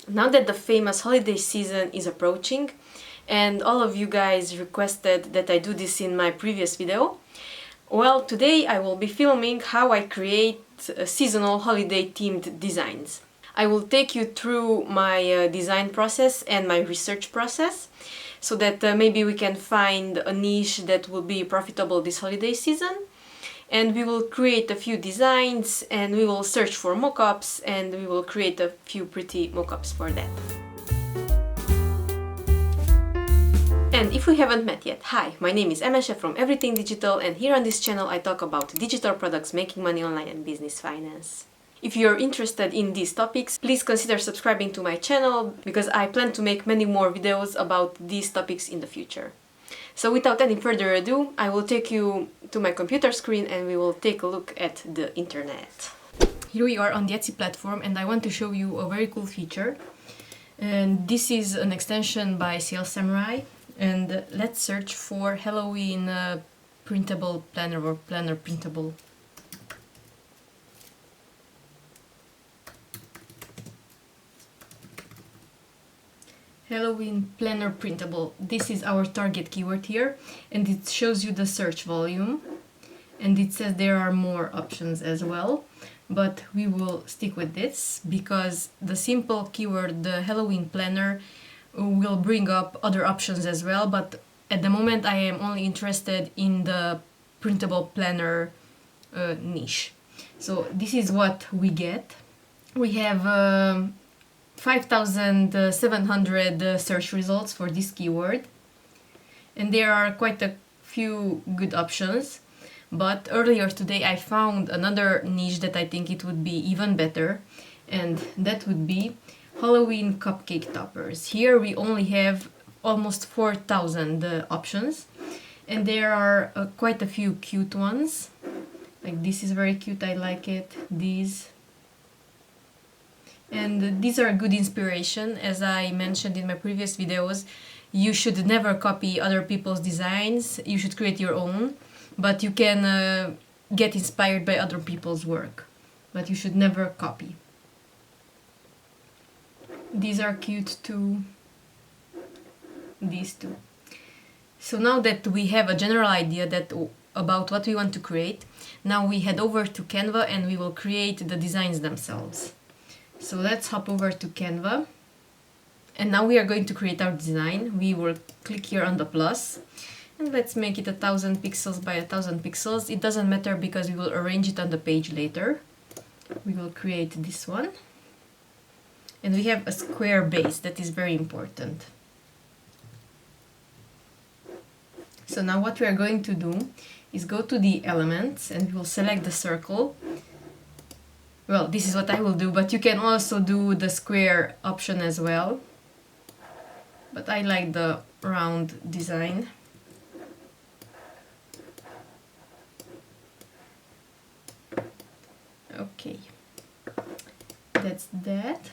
Now that the famous holiday season is approaching, and all of you guys requested that I do this in my previous video, well, today I will be filming how I create seasonal holiday themed designs. I will take you through my design process and my research process so that maybe we can find a niche that will be profitable this holiday season. And we will create a few designs and we will search for mockups and we will create a few pretty mockups for that. And if we haven't met yet, hi, my name is Emesha from Everything Digital, and here on this channel I talk about digital products, making money online and business finance. If you're interested in these topics, please consider subscribing to my channel because I plan to make many more videos about these topics in the future. So without any further ado, I will take you to my computer screen and we will take a look at the internet. Here we are on the Etsy platform and I want to show you a very cool feature. And this is an extension by Sales Samurai. And let's search for Halloween printable planner or planner printable. Halloween planner printable. This is our target keyword here, and it shows you the search volume, and it says there are more options as well, but we will stick with this because the simple keyword, the Halloween planner, will bring up other options as well, but at the moment I am only interested in the printable planner niche. So this is what we get. We have 5,700 search results for this keyword, and there are quite a few good options, but earlier today I found another niche that I think it would be even better, and that would be Halloween cupcake toppers. Here we only have almost 4,000 options, and there are quite a few cute ones. Like this is very cute, I like it. These. And these are a good inspiration. As I mentioned in my previous videos, you should never copy other people's designs. You should create your own, but you can get inspired by other people's work, but you should never copy. These are cute too. These two. So now that we have a general idea about what we want to create, now we head over to Canva and we will create the designs themselves. So let's hop over to Canva. And now we are going to create our design. We will click here on the plus. And let's make it 1,000 pixels by 1,000 pixels. It doesn't matter because we will arrange it on the page later. We will create this one. And we have a square base, that is very important. So now what we are going to do is go to the elements and we will select the circle. Well, this is what I will do, but you can also do the square option as well. But I like the round design. Okay, that's that.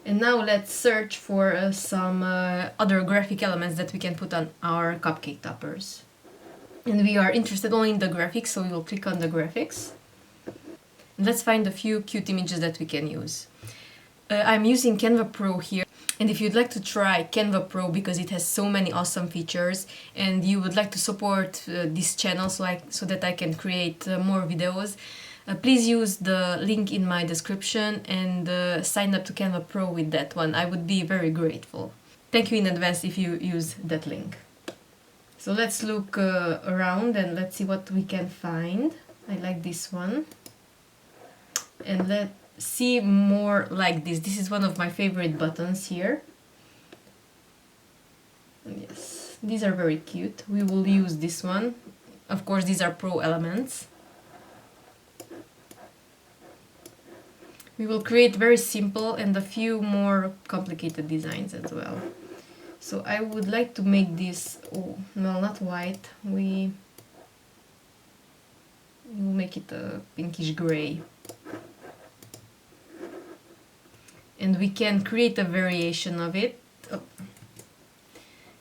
And now let's search for some other graphic elements that we can put on our cupcake toppers. And we are interested only in the graphics, so we will click on the graphics. And let's find a few cute images that we can use. I'm using Canva Pro here. And if you'd like to try Canva Pro because it has so many awesome features and you would like to support this channel so that I can create more videos, please use the link in my description and sign up to Canva Pro with that one. I would be very grateful. Thank you in advance if you use that link. So let's look around and let's see what we can find. I like this one. And let's see more like this. This is one of my favorite buttons here. Yes, these are very cute. We will use this one. Of course, these are pro elements. We will create very simple and a few more complicated designs as well. So I would like to make this, oh, no, not white. We will make it a pinkish gray. And we can create a variation of it. Oh.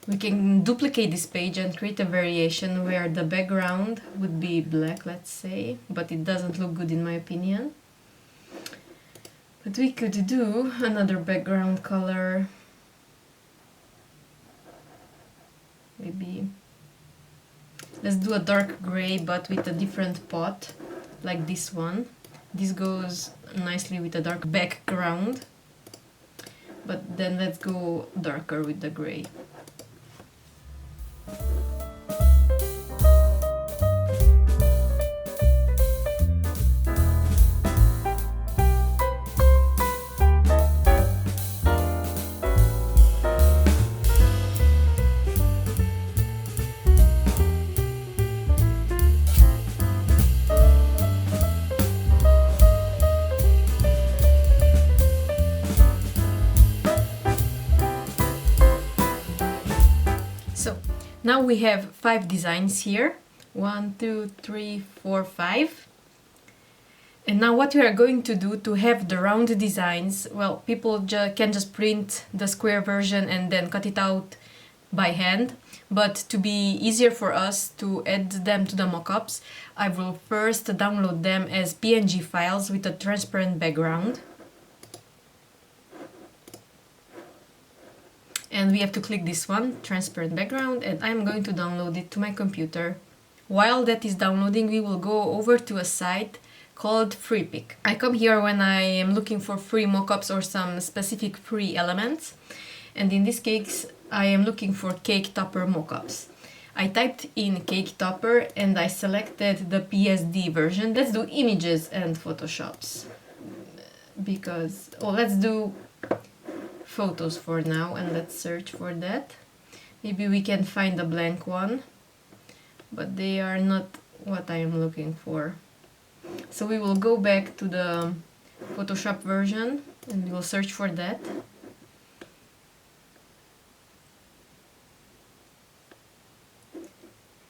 We can duplicate this page and create a variation where the background would be black, let's say, but it doesn't look good in my opinion. But we could do another background color. Maybe let's do a dark gray but with a different pot, like this one. This goes nicely with a dark background, but then let's go darker with the gray. So now we have 5 designs here. 1, 2, 3, 4, 5. And now what we are going to do to have the round designs, well, people can just print the square version and then cut it out by hand. But to be easier for us to add them to the mockups, I will first download them as PNG files with a transparent background. And we have to click this one, transparent background, and I'm going to download it to my computer. While that is downloading, we will go over to a site called Freepik. I come here when I am looking for free mockups or some specific free elements. And in this case, I am looking for cake topper mockups. I typed in cake topper and I selected the PSD version. Let's do images and photoshops. Because, let's do photos for now and let's search for that. Maybe we can find a blank one, but they are not what I am looking for. So we will go back to the Photoshop version and we will search for that.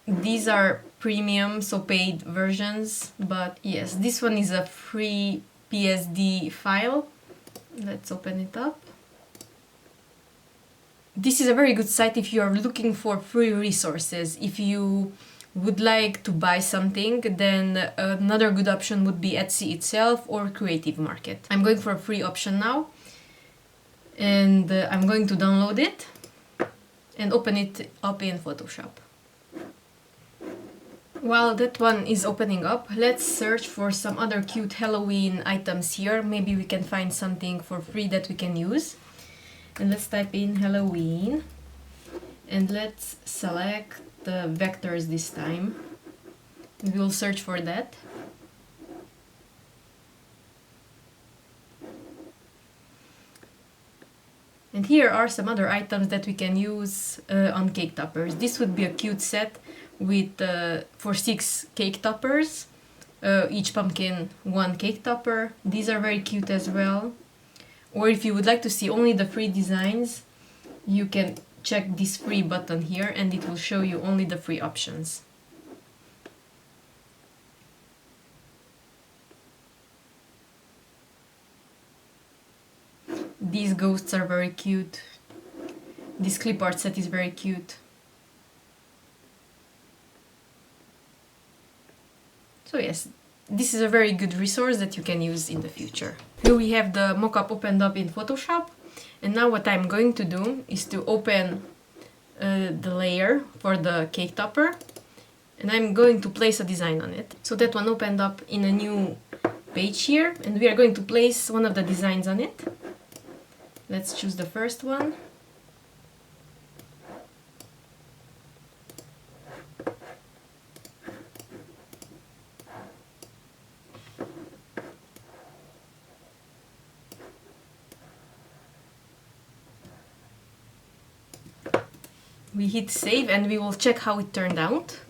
These are premium, so paid versions, but yes, this one is a free PSD file. Let's open it up. This is a very good site if you are looking for free resources. If you would like to buy something, then another good option would be Etsy itself or Creative Market. I'm going for a free option now, and I'm going to download it and open it up in Photoshop. While that one is opening up, let's search for some other cute Halloween items here. Maybe we can find something for free that we can use. And let's type in Halloween and let's select the vectors this time. We will search for that. And here are some other items that we can use on cake toppers. This would be a cute set with for 6 cake toppers, each pumpkin 1 cake topper. These are very cute as well. Or if you would like to see only the free designs, you can check this free button here and it will show you only the free options. These ghosts are very cute. This clip art set is very cute. So yes, this is a very good resource that you can use in the future. Here we have the mockup opened up in Photoshop, and now what I'm going to do is to open the layer for the cake topper, and I'm going to place a design on it. So that one opened up in a new page here, and we are going to place one of the designs on it. Let's choose the first one. We hit save and we will check how it turned out.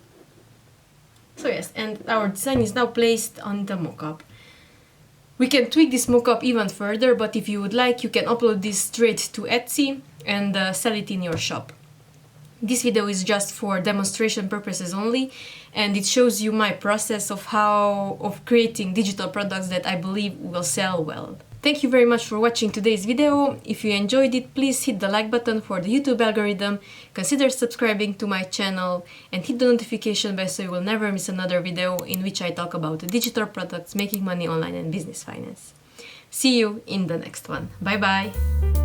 So yes, and our design is now placed on the mockup. We can tweak this mockup even further, but if you would like, you can upload this straight to Etsy and sell it in your shop. This video is just for demonstration purposes only, and it shows you my process of creating digital products that I believe will sell well. Thank you very much for watching today's video. If you enjoyed it, please hit the like button for the YouTube algorithm, consider subscribing to my channel, and hit the notification bell so you will never miss another video in which I talk about digital products, making money online and business finance. See you in the next one. Bye bye!